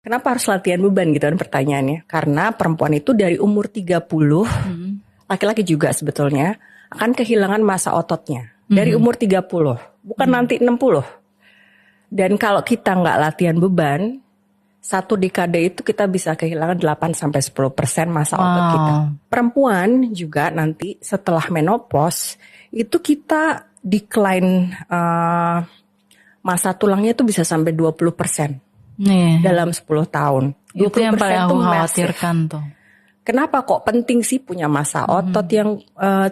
Kenapa harus latihan beban gitu kan pertanyaannya? Karena perempuan itu dari umur 30, laki-laki juga sebetulnya, akan kehilangan massa ototnya. Dari umur 30, bukan nanti 60. Dan kalau kita nggak latihan beban, satu dekade itu kita bisa kehilangan 8-10% massa otot kita. Perempuan juga nanti setelah menopause, itu kita decline massa tulangnya itu bisa sampai 20%. Dalam 10 tahun. 20% Itu yang paling aku massive. khawatirkan tuh. Kenapa kok penting sih punya massa otot yang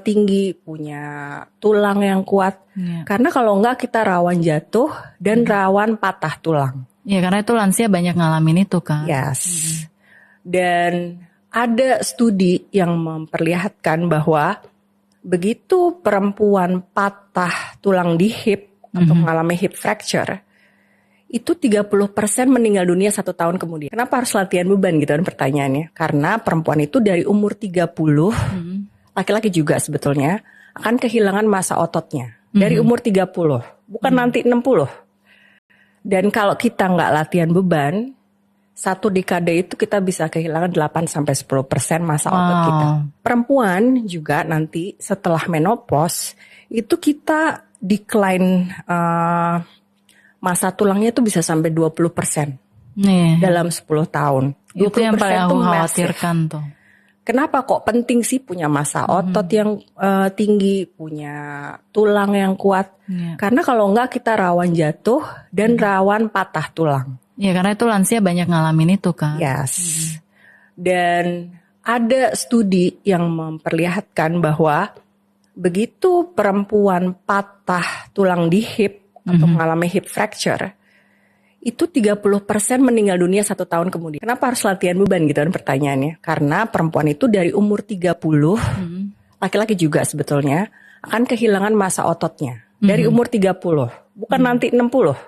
tinggi, punya tulang yang kuat? Karena kalau enggak kita rawan jatuh dan rawan patah tulang. Ya karena itu lansia banyak ngalamin itu kan. Yes. Dan ada studi yang memperlihatkan bahwa begitu perempuan patah tulang di hip atau mengalami hip fracture, itu 30% meninggal dunia 1 tahun kemudian. Kenapa harus latihan beban gitu kan pertanyaannya? Karena perempuan itu dari umur 30, laki-laki juga sebetulnya, akan kehilangan massa ototnya. Dari umur 30, bukan nanti 60. Dan kalau kita nggak latihan beban, satu dekade itu kita bisa kehilangan 8-10% massa otot kita. Perempuan juga nanti setelah menopause, itu kita decline massa tulangnya itu bisa sampai 20% dalam 10 tahun. 20% Itu yang paling aku massive. khawatirkan tuh. Kenapa kok penting sih punya massa otot yang tinggi, punya tulang yang kuat? Karena kalau enggak kita rawan jatuh dan rawan patah tulang. Ya karena itu lansia banyak ngalamin itu kan. Yes. Dan ada studi yang memperlihatkan bahwa begitu perempuan patah tulang di hip atau mengalami hip fracture, itu 30% meninggal dunia 1 tahun kemudian. Kenapa harus latihan beban gitu kan pertanyaannya? Karena perempuan itu dari umur 30, laki-laki juga sebetulnya, akan kehilangan massa ototnya. Dari umur 30, bukan nanti 60.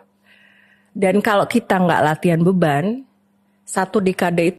Dan kalau kita nggak latihan beban, satu dekade itu